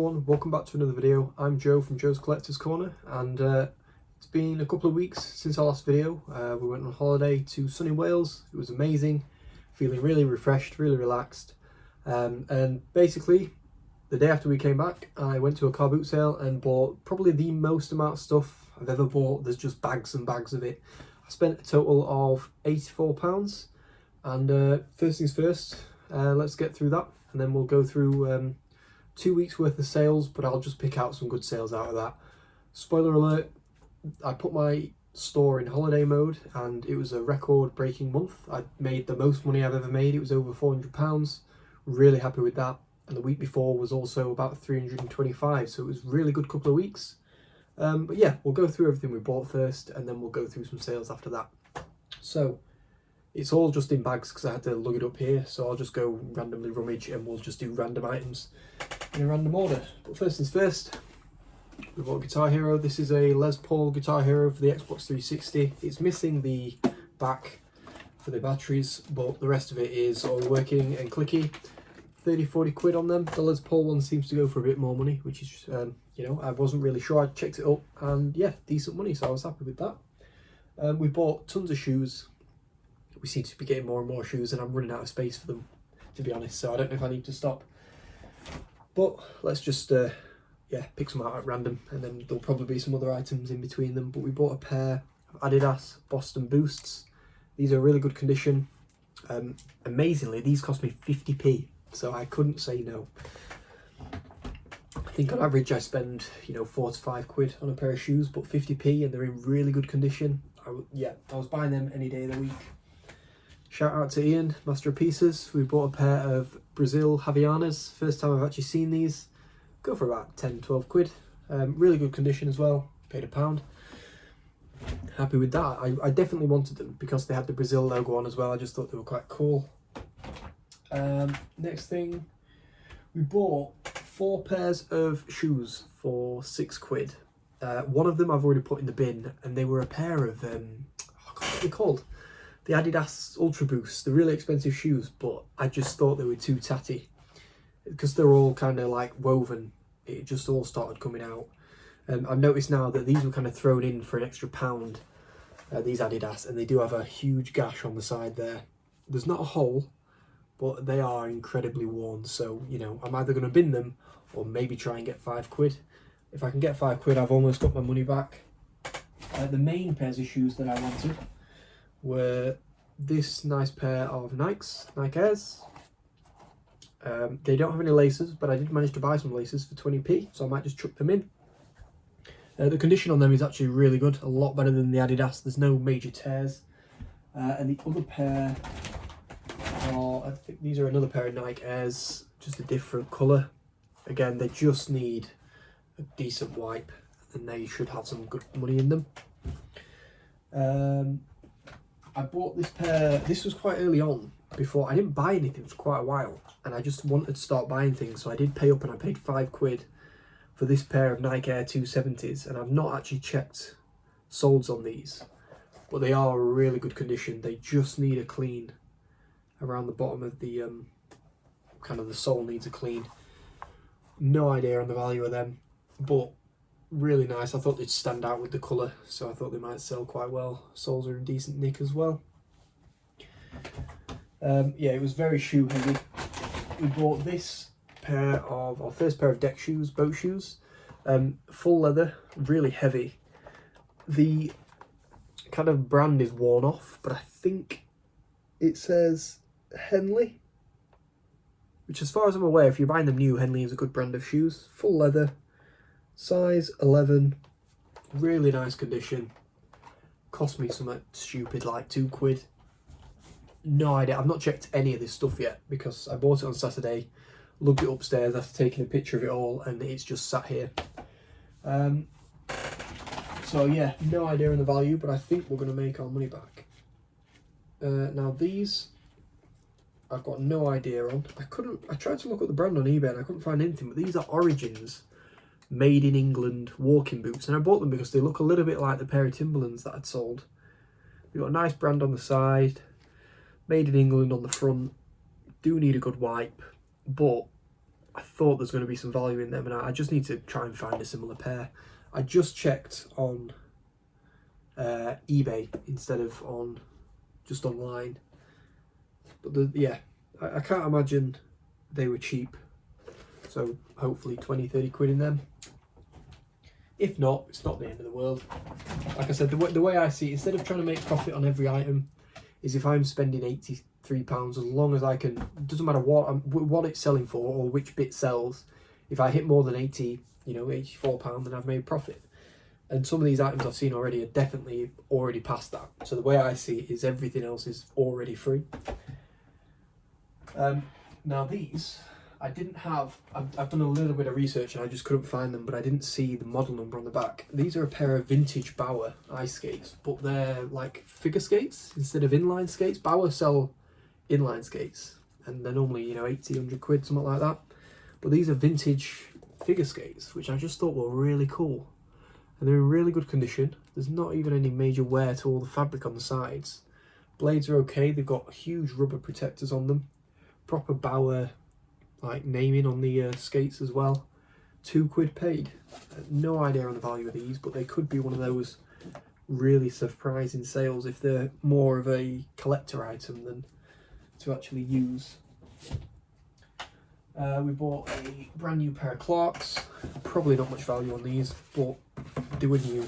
everyone, welcome back to another video. I'm Joe from Joe's Collector's Corner, and it's been a couple of weeks since our last video. We went on holiday to sunny Wales. It was amazing, feeling really refreshed, really relaxed, and basically the day after we came back I went to a car boot sale and bought probably the most amount of stuff I've ever bought. There's just bags and bags of it. I spent a total of £84, and first things first, let's get through that and then we'll go through 2 weeks worth of sales, but I'll just pick out some good sales out of that. Spoiler alert, I put my store in holiday mode and it was a record breaking month. I made the most money I've ever made. It was over £400. Really happy with that. And the week before was also about 325, so it was a really good couple of weeks. But yeah, we'll go through everything we bought first and then we'll go through some sales after that. So it's all just in bags because I had to lug it up here, so I'll just go randomly rummage and we'll just do random items in a random order. But first things first, we bought a Guitar Hero. This is a Les Paul Guitar Hero for the Xbox 360. It's missing the back for the batteries, but the rest of it is all working and clicky. 30-40 quid on them. The Les Paul one seems to go for a bit more money, which is, you know, I wasn't really sure. I checked it up and yeah, decent money, so I was happy with that. We bought tons of shoes. We seem to be getting more and more shoes and I'm running out of space for them, to be honest, so I don't know if I need to stop. But let's just yeah, pick some out at random, and then there'll probably be some other items in between them. But we bought a pair of Adidas Boston Boosts. These are really good condition. Amazingly, these cost me 50p, so I couldn't say no. I think on average I spend, you know, 4 to 5 quid on a pair of shoes, but 50p and they're in really good condition. I was buying them any day of the week. Shout out to Ian, Master of Pieces. We bought a pair of Brazil Havaianas. First time I've actually seen these. Go for about 10-12 quid. Really good condition as well. Paid £1. Happy with that. I definitely wanted them because they had the Brazil logo on as well. I just thought they were quite cool. Next thing, we bought 4 pairs of shoes for 6 quid. One of them I've already put in the bin, and they were a pair of, what are they called? The Adidas Ultra Boost. They're really expensive shoes, but I just thought they were too tatty. Because they're all kind of like woven, it just all started coming out. I've noticed now that these were kind of thrown in for an extra £1, these Adidas, and they do have a huge gash on the side there. There's not a hole, but they are incredibly worn, so, you know, I'm either going to bin them or maybe try and get 5 quid. If I can get 5 quid, I've almost got my money back. The main pairs of shoes that I wanted were this nice pair of Nike Airs. They don't have any laces, but I did manage to buy some laces for 20p, so I might just chuck them in. The condition on them is actually really good, a lot better than the Adidas. There's no major tears. And the other pair are, I think these are another pair of Nike Airs, just a different colour. Again, they just need a decent wipe and they should have some good money in them. I bought this pair, this was quite early on, before I didn't buy anything for quite a while, and I just wanted to start buying things, so I did pay up and I paid 5 quid for this pair of Nike Air 270s, and I've not actually checked soles on these, but they are really good condition. They just need a clean around the bottom of the kind of the sole needs a clean. No idea on the value of them, but really nice. I thought they'd stand out with the colour, so I thought they might sell quite well. Soles are in decent nick as well. Yeah, it was very shoe heavy. We bought this pair of, our first pair of deck shoes, boat shoes, full leather, really heavy. The kind of brand is worn off, but I think it says Henley, which as far as I'm aware, if you're buying them new, Henley is a good brand of shoes. Full leather, size 11, really nice condition. Cost me something stupid like 2 quid. No idea, I've not checked any of this stuff yet because I bought it on Saturday, lugged it upstairs after taking a picture of it all, and it's just sat here. So yeah, no idea on the value, but I think we're going to make our money back. Now these, I've got no idea on. I tried to look at the brand on eBay and I couldn't find anything, but these are Origins made in England walking boots, and I bought them because they look a little bit like the pair of Timberlands that I'd sold. They've got a nice brand on the side, made in England on the front. Do need a good wipe, but I thought there's going to be some value in them, and I just need to try and find a similar pair. I just checked on eBay instead of on just online, but yeah, I can't imagine they were cheap, so hopefully 20-30 quid in them. If not, it's not the end of the world. Like I said, the way I see it, instead of trying to make profit on every item, is if I'm spending £83, as long as I can, it doesn't matter what it's selling for or which bit sells, if I hit more than £84, then I've made profit. And some of these items I've seen already are definitely already past that. So the way I see it is everything else is already free. Now these, I didn't have, I've done a little bit of research and I just couldn't find them, but I didn't see the model number on the back. These are a pair of vintage Bauer ice skates, but they're like figure skates instead of inline skates. Bauer sell inline skates and they're normally 80, 100 quid, something like that. But these are vintage figure skates, which I just thought were really cool. And they're in really good condition. There's not even any major wear to all the fabric on the sides. Blades are okay, they've got huge rubber protectors on them. Proper Bauer like naming on the skates as well. £2 paid. No idea on the value of these, but they could be one of those really surprising sales if they're more of a collector item than to actually use. We bought a brand new pair of Clarks. Probably not much value on these, but they were new.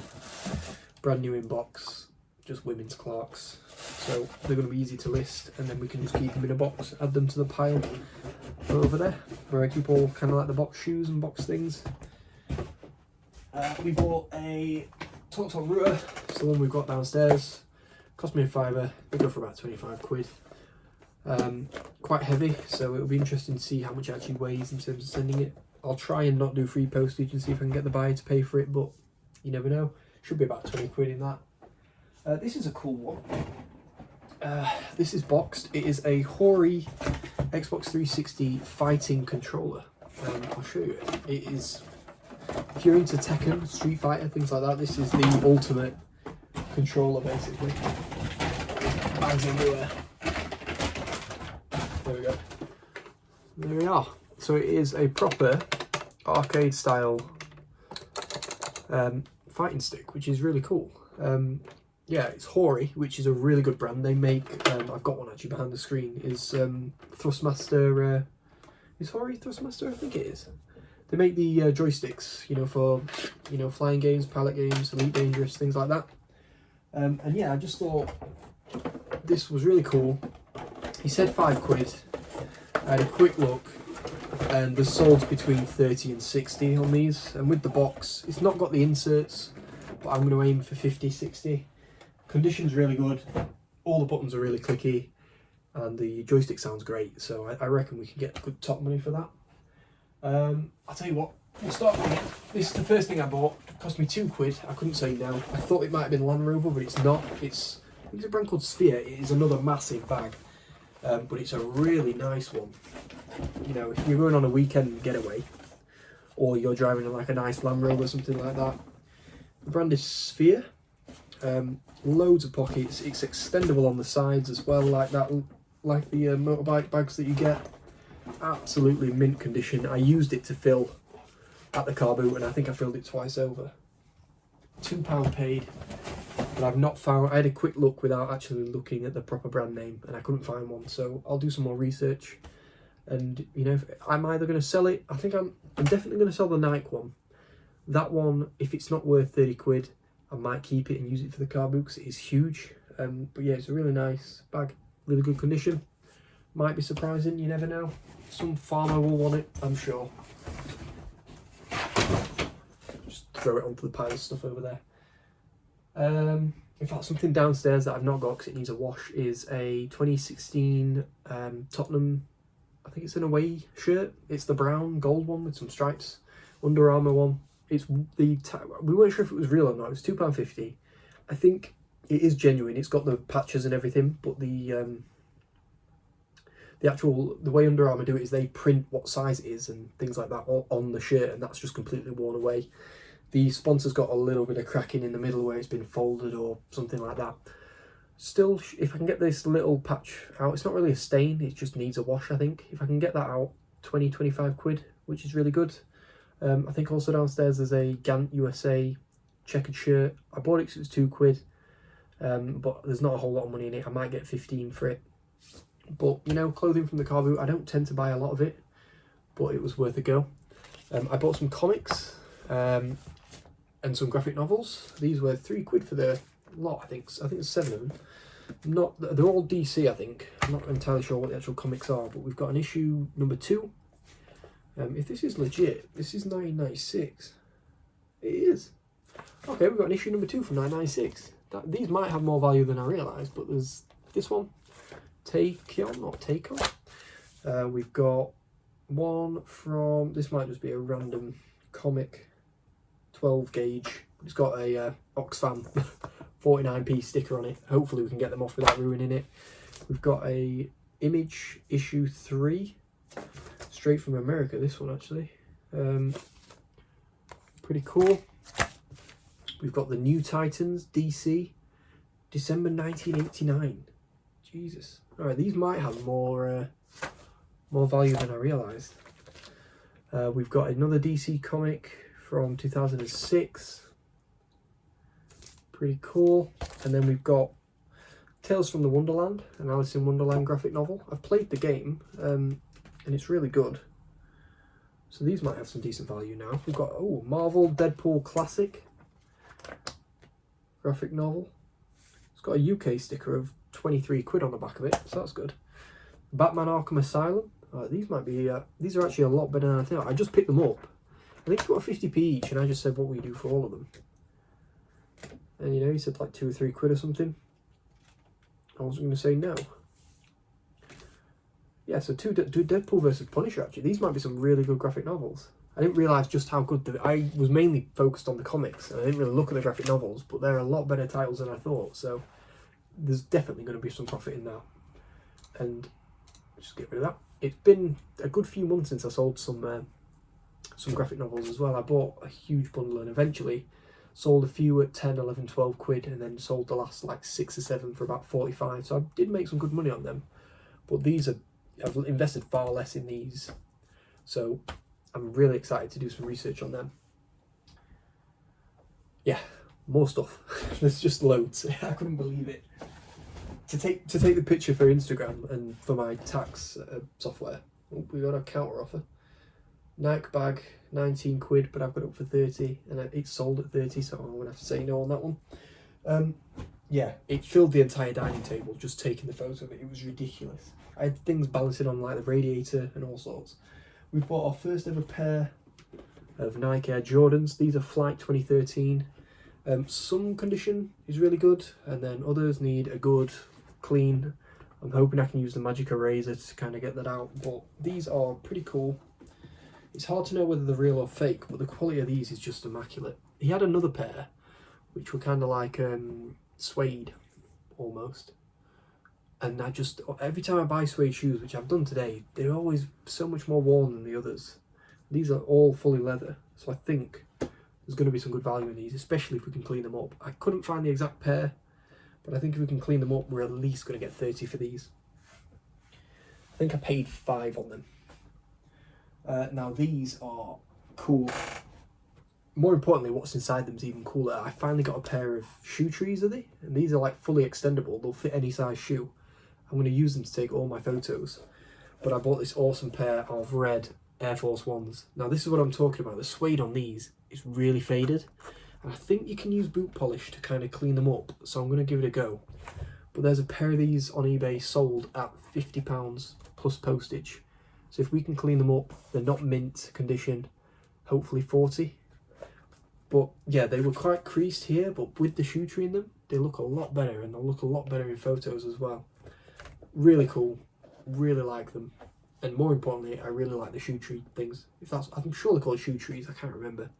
Brand new in box, just women's Clarks. So they're going to be easy to list, and then we can just keep them in a box, add them to the pile over there, where I keep all kind of like the box shoes and box things. We bought a Talk router. It's the one we've got downstairs. Cost me a £5. They go for about 25 quid. Quite heavy, so it'll be interesting to see how much it actually weighs in terms of sending it. I'll try and not do free postage and see if I can get the buyer to pay for it, but you never know. Should be about 20 quid in that. This is a cool one. This is boxed. It is a Hori Xbox 360 fighting controller. I'll show you it. It is, if you're into Tekken, Street Fighter, things like that, this is the ultimate controller basically. Bags everywhere. There we go. There we are. So it is a proper arcade style fighting stick, which is really cool. Yeah, it's Hori, which is a really good brand. They make, I've got one actually behind the screen, is Thrustmaster, is Hori Thrustmaster? I think it is. They make the joysticks, for, flying games, pilot games, Elite Dangerous, things like that. And yeah, I just thought this was really cool. He said 5 quid. I had a quick look, and there's sold between 30 and 60 on these. And with the box, it's not got the inserts, but I'm going to aim for 50, 60. Condition's really good. All the buttons are really clicky, and the joystick sounds great. So I reckon we can get good top money for that. I'll tell you what, we'll start with it. This is the first thing I bought. It cost me 2 quid. I couldn't say no. I thought it might have been Land Rover, but it's not. It's a brand called Sphere. It is another massive bag, but it's a really nice one. If you're going on a weekend getaway, or you're driving like a nice Land Rover or something like that. The brand is Sphere. Loads of pockets. It's extendable on the sides as well, like that, like the motorbike bags that you get. Absolutely mint condition. I used it to fill at the car boot, and I think I filled it twice over. £2 paid, but I've not found. I had a quick look without actually looking at the proper brand name, and I couldn't find one. So I'll do some more research, and if I'm either going to sell it. I think I'm definitely going to sell the Nike one. That one, if it's not worth 30 quid, I might keep it and use it for the car boot because it is huge. But yeah, it's a really nice bag, really good condition. Might be surprising, you never know. Some farmer will want it, I'm sure. Just throw it onto the pile of stuff over there. In fact, something downstairs that I've not got because it needs a wash is a 2016 Tottenham, I think it's an away shirt. It's the brown gold one with some stripes. Under Armour one. It's we weren't sure if it was real or not. It was £2.50. I think it is genuine. It's got the patches and everything, but the way Under Armour do it is they print what size it is and things like that on the shirt, and that's just completely worn away. The sponsor's got a little bit of cracking in the middle where it's been folded or something like that. Still, if I can get this little patch out, it's not really a stain, it just needs a wash, I think. If I can get that out, 20, 25 quid, which is really good. I think also downstairs there's a Gant USA checkered shirt. I bought it because it was £2, but there's not a whole lot of money in it. I might get 15 for it. But, you know, clothing from the car boot, I don't tend to buy a lot of it, but it was worth a go. I bought some comics and some graphic novels. These were £3 for the lot, I think. There's 7 of them. They're all DC, I think. I'm not entirely sure what the actual comics are, but we've got an issue number 2. If this is legit, this is 1996. It is. Okay, we've got an issue number 2 from 1996. These might have more value than I realised, but there's this one. Take On. We've got one from, this might just be a random comic, 12 gauge. It's got a Oxfam 49p sticker on it. Hopefully we can get them off without ruining it. We've got a Image issue 3, straight from America, this one actually. Pretty cool. We've got the New Titans DC, December 1989. Jesus. Alright, these might have more value than I realised. We've got another DC comic from 2006. Pretty cool. And then we've got Tales from the Wonderland, an Alice in Wonderland graphic novel. I've played the game, and it's really good. So these might have some decent value now. We've got, Marvel Deadpool Classic graphic novel. It's got a UK sticker of £23 on the back of it, so that's good. Batman Arkham Asylum. These might be, these are actually a lot better than I thought. I just picked them up. I think it's got 50p each, and I just said what we do for all of them. And you know, he said like £2 or £3 or something. I wasn't going to say no. Yeah, so two Deadpool versus Punisher actually. These might be some really good graphic novels. I didn't realise just how good I was mainly focused on the comics, and I didn't really look at the graphic novels, but they're a lot better titles than I thought, so there's definitely going to be some profit in that. And just get rid of that. It's been a good few months since I sold some graphic novels as well. I bought a huge bundle and eventually sold a few at 10, 11, 12 quid, and then sold the last like 6 or 7 for about 45. So I did make some good money on them, but I've invested far less in these. So I'm really excited to do some research on them. Yeah, more stuff. There's just loads. I couldn't believe it. To take the picture for Instagram and for my tax software, we got a counter offer. Nike bag, 19 quid, but I've got it up for 30, and it's sold at 30, so I'm gonna have to say no on that one. Yeah, it filled the entire dining table just taking the photo of it. It was ridiculous. I had things balancing on like the radiator and all sorts. We bought our first ever pair of Nike Air Jordans. These are Flight 2013. Some condition is really good, and then others need a good clean. I'm hoping I can use the magic eraser to kind of get that out, but these are pretty cool. It's hard to know whether they're real or fake, but the quality of these is just immaculate. He had another pair which were kind of like suede almost, and I just, every time I buy suede shoes, which I've done today, they're always so much more worn than the others. These are all fully leather, so I think there's going to be some good value in these, especially if we can clean them up. I couldn't find the exact pair, but I think if we can clean them up, we're at least going to get 30 for these. I think I paid 5 on them. Now these are cool. More importantly, what's inside them is even cooler. I finally got a pair of shoe trees, are they? And these are like fully extendable. They'll fit any size shoe. I'm going to use them to take all my photos. But I bought this awesome pair of red Air Force Ones. Now this is what I'm talking about. The suede on these is really faded. And I think you can use boot polish to kind of clean them up. So I'm going to give it a go. But there's a pair of these on eBay sold at £50 plus postage. So if we can clean them up, they're not mint condition, hopefully 40. But yeah, they were quite creased here, but with the shoe tree in them, they look a lot better, and they'll look a lot better in photos as well. Really cool, really like them. And more importantly, I really like the shoe tree things. I'm sure they're called shoe trees, I can't remember.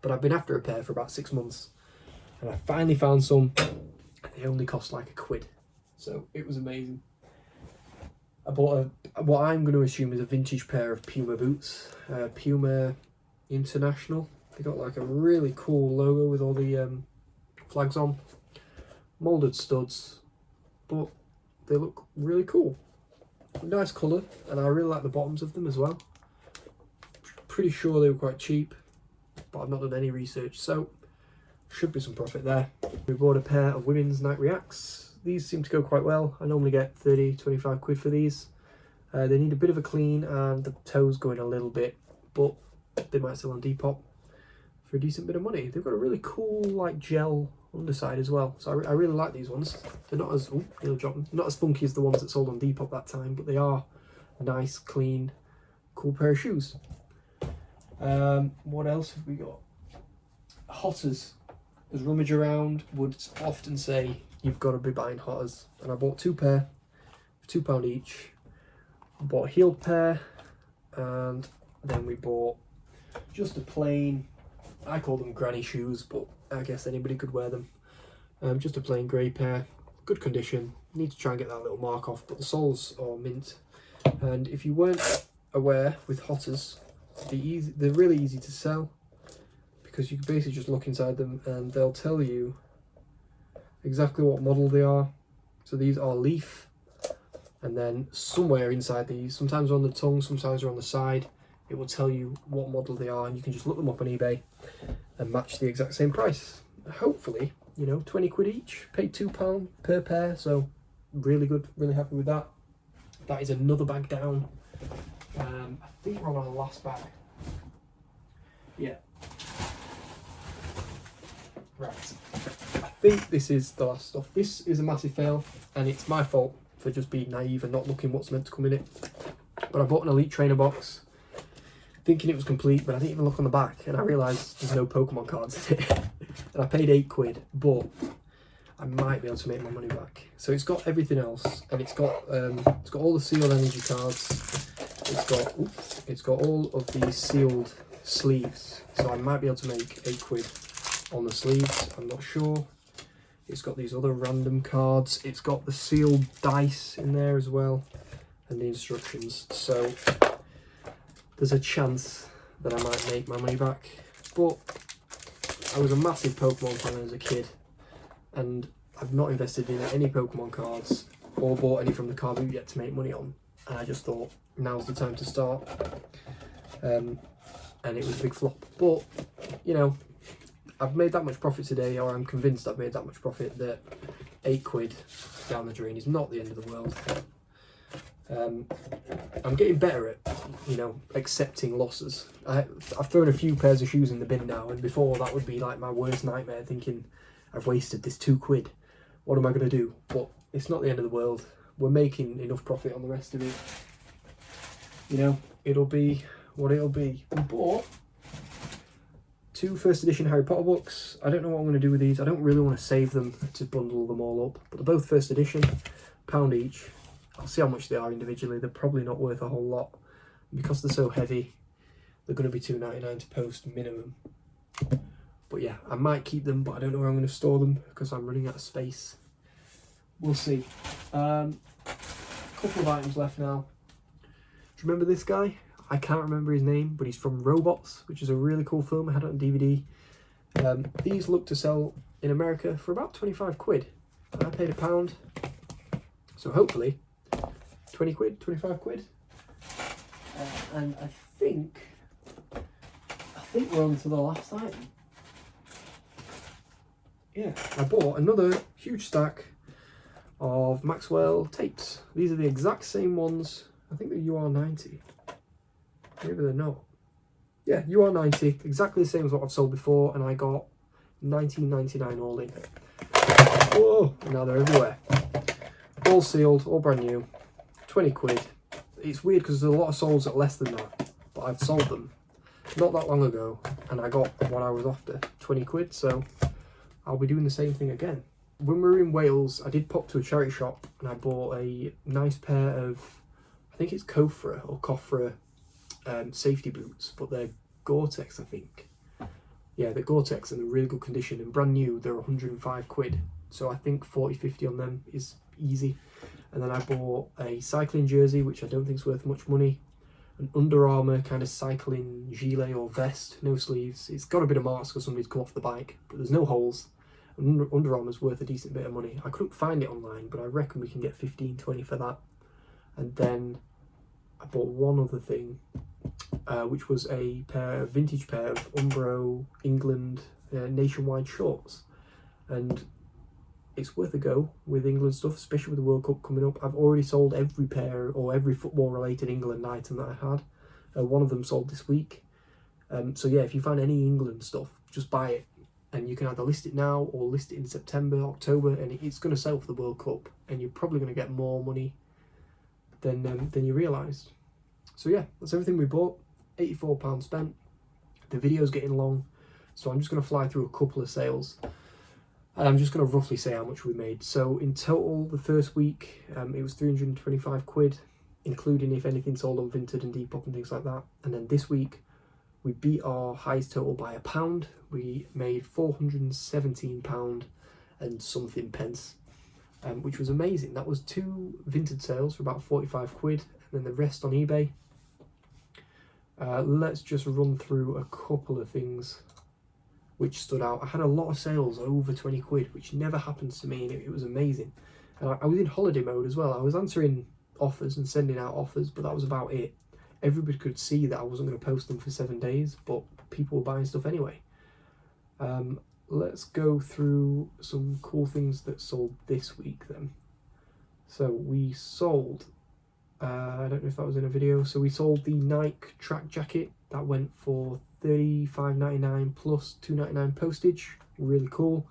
But I've been after a pair for about 6 months, and I finally found some, and they only cost like £1. So it was amazing. I bought what I'm going to assume is a vintage pair of Puma boots, Puma International. They got like a really cool logo with all the flags on, moulded studs, but they look really cool. Nice colour, and I really like the bottoms of them as well. pretty sure they were quite cheap, but I've not done any research, so should be some profit there. We bought a pair of women's Night Reacts. These seem to go quite well. I normally get 30-25 quid for these. They need a bit of a clean and the toes going a little bit, but they might sell on Depop for a decent bit of money. They've got a really cool like gel underside as well, so I really like these ones. They're not as not as funky as the ones that sold on Depop that time, but they are a nice, clean, cool pair of shoes. What else have we got? Hotters. As rummage around would often say, you've got to be buying Hotters, and I bought 2 pair for £2 each. I bought a heeled pair, and then we bought just a plain, I call them granny shoes, but I guess anybody could wear them. Just a plain grey pair, good condition. Need to try and get that little mark off, but the soles are mint. And if you weren't aware, with Hotters, they're really easy to sell, because you can basically just look inside them and they'll tell you exactly what model they are. So these are leaf, and then somewhere inside these, sometimes on the tongue, sometimes they're on the side, it will tell you what model they are, and you can just look them up on eBay and match the exact same price. Hopefully, you know, 20 quid each, paid £2 per pair, so really good, really happy with that. That is another bag down. I think we're on our last bag. Yeah. Right. I think this is the last stuff. This is a massive fail, and it's my fault for just being naive and not looking what's meant to come in it. But I bought an Elite Trainer box, thinking it was complete, but I didn't even look on the back, and I realised there's no Pokemon cards in it. And I paid 8 quid, but I might be able to make my money back. So it's got everything else, and it's got all the sealed energy cards. It's got all of these sealed sleeves, so I might be able to make 8 quid on the sleeves. I'm not sure. It's got these other random cards. It's got the sealed dice in there as well, and the instructions. So there's a chance that I might make my money back. But I was a massive Pokemon fan as a kid, and I've not invested in any Pokemon cards or bought any from the card boot yet to make money on. And I just thought, now's the time to start. And it was a big flop. But, you know, I've made that much profit today, or I'm convinced I've made that much profit, that 8 quid down the drain is not the end of the world. I'm getting better at, you know, accepting losses. I've thrown a few pairs of shoes in the bin now, and before that would be like my worst nightmare, thinking I've wasted this 2 quid. What am I going to do? But it's not the end of the world. We're making enough profit on the rest of it. You know, it'll be what it'll be. We bought 2 first edition Harry Potter books. I don't know what I'm going to do with these. I don't really want to save them to bundle them all up, but they're both first edition, £1 each. I'll see how much they are individually. They're probably not worth a whole lot. Because they're so heavy, they're going to be £2.99 to post minimum. But yeah, I might keep them, but I don't know where I'm going to store them because I'm running out of space. We'll see. Couple of items left now. Do you remember this guy? I can't remember his name, but he's from Robots, which is a really cool film. I had it on DVD. These look to sell in America for about 25 quid. And I paid £1. So hopefully 20 quid, 25 quid. And I think we're on to the last item. Yeah, I bought another huge stack of Maxwell tapes. These are the exact same ones. I think they're UR90. Maybe they're not. Yeah, UR90, exactly the same as what I've sold before, and I got $19.99 all in. Whoa, and now they're everywhere. All sealed, all brand new, 20 quid. It's weird because there's a lot of souls at less than that, but I've sold them not that long ago, and I got what I was after, 20 quid, so I'll be doing the same thing again. When we were in Wales, I did pop to a charity shop, and I bought a nice pair of, I think it's Cofra or Cofra safety boots, but they're Gore-Tex, I think. Yeah, they're Gore-Tex and they're really good condition and brand new. They're 105 quid, so I think 40-50 on them is easy. And then I bought a cycling jersey, which I don't think is worth much money, an Under Armour kind of cycling gilet or vest, no sleeves. It's got a bit of marks because somebody's come off the bike, but there's no holes. And Under Armour's worth a decent bit of money. I couldn't find it online, but I reckon we can get 15-20 for that. And then I bought one other thing. which was a vintage pair of Umbro England nationwide shorts, and it's worth a go with England stuff, especially with the World Cup coming up. I've already sold every pair or every football related England item that I had. One of them sold this week. So yeah, if you find any England stuff, just buy it, and you can either list it now or list it in September, October, and it's going to sell for the World Cup, and you're probably going to get more money than you realised. So yeah, that's everything we bought. £84 spent. The video's getting long, so I'm just going to fly through a couple of sales, and I'm just going to roughly say how much we made. So in total, the first week, it was 325 quid, including if anything sold on Vinted and Depop and things like that. And then this week, we beat our highest total by £1. We made £417 and something pence, which was amazing. That was 2 Vinted sales for about 45 quid, and then the rest on eBay. Let's just run through a couple of things which stood out. I had a lot of sales over 20 quid, which never happens to me, and it was amazing. And I was in holiday mode as well. I was answering offers and sending out offers, but that was about it. Everybody could see that I wasn't going to post them for 7 days, but people were buying stuff anyway. Let's go through some cool things that sold this week then. So we sold, I don't know if that was in a video, so we sold the Nike track jacket. That went for $35.99 plus $2.99 postage. Really cool.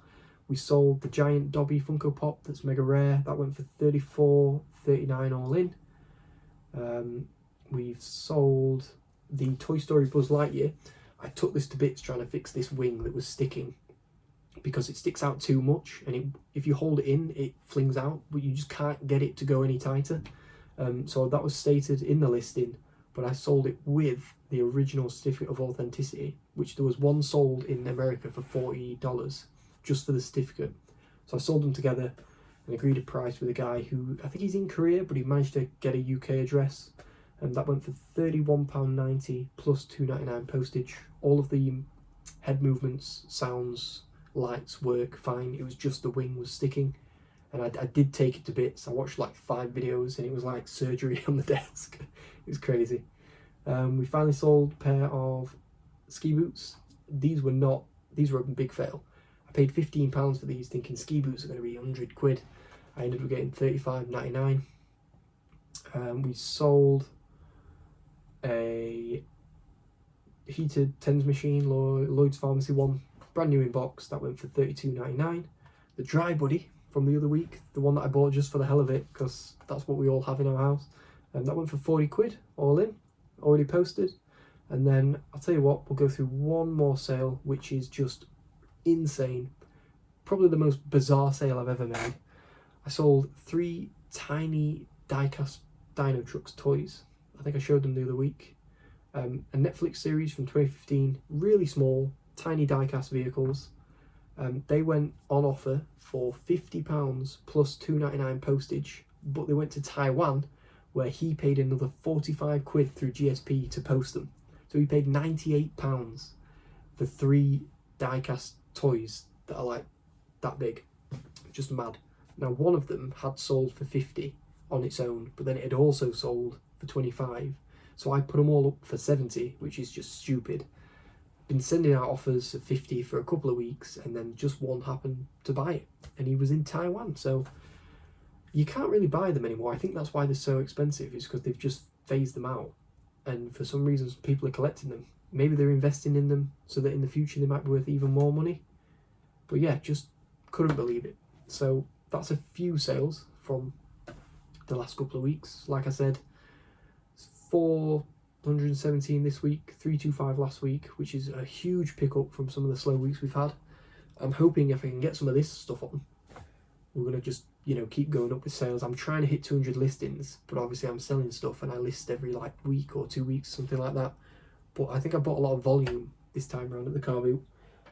We sold the giant Dobby Funko Pop that's mega rare. That went for $34.39 all in. We've sold the Toy Story Buzz Lightyear. I took this to bits trying to fix this wing that was sticking, because it sticks out too much, and if you hold it in, it flings out, but you just can't get it to go any tighter. So that was stated in the listing, but I sold it with the original certificate of authenticity, which there was one sold in America for $40 just for the certificate. So I sold them together and agreed a price with a guy who, I think he's in Korea, but he managed to get a UK address, and that went for £31.90 plus $2.99 postage. All of the head movements, sounds, lights work fine. It was just the wing was sticking, and I did take it to bits. I watched like 5 videos, and it was like surgery on the desk. It was crazy. We finally sold a pair of ski boots. These were a big fail. I paid £15 for these, thinking ski boots are going to be 100 quid. I ended up getting $35.99. We sold a heated tens machine, Lloyd's Pharmacy one, brand new in box. That went for $32.99. The Dry Buddy from the other week, the one that I bought just for the hell of it, because that's what we all have in our house, and that went for 40 quid all in, already posted. And then I'll tell you what, we'll go through one more sale, which is just insane, probably the most bizarre sale I've ever made. I sold 3 tiny diecast Dino Trucks toys. I think I showed them the other week. A Netflix series from 2015, really small, tiny diecast vehicles. They went on offer for £50 plus $2.99 postage, but they went to Taiwan, where he paid another 45 quid through GSP to post them. So he paid £98 for 3 diecast toys that are like that big. Just mad. Now one of them had sold for 50 on its own, but then it had also sold for 25. So I put them all up for 70, which is just stupid. Been sending out offers of 50 for a couple of weeks, and then just one happened to buy it, and he was in Taiwan. So you can't really buy them anymore. I think that's why they're so expensive, is because they've just phased them out, and for some reason people are collecting them. Maybe they're investing in them so that in the future they might be worth even more money. But yeah, just couldn't believe it. So that's a few sales from the last couple of weeks. Like I said, 417 this week, 325 last week, which is a huge pickup from some of the slow weeks we've had. I'm hoping if I can get some of this stuff on, we're going to just, keep going up with sales. I'm trying to hit 200 listings, but obviously I'm selling stuff and I list every week or 2 weeks, something like that. But I think I bought a lot of volume this time around at the car boot.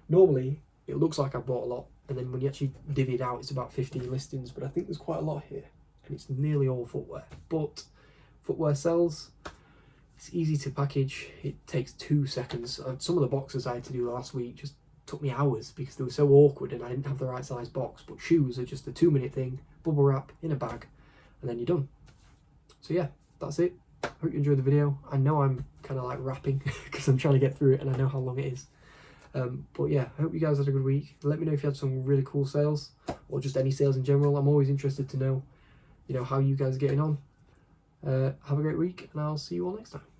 Normally it looks like I bought a lot, and then when you actually divvy it out, it's about 15 listings, but I think there's quite a lot here, and it's nearly all footwear. But footwear sells. It's easy to package. It takes 2 seconds. Some of the boxes I had to do last week just took me hours because they were so awkward and I didn't have the right size box. But shoes are just a 2-minute thing, bubble wrap in a bag, and then you're done. So yeah, that's it. I hope you enjoyed the video. I know I'm kind of like rapping because I'm trying to get through it and I know how long it is. But yeah, I hope you guys had a good week. Let me know if you had some really cool sales or just any sales in general. I'm always interested to know, how you guys are getting on. Have a great week and I'll see you all next time.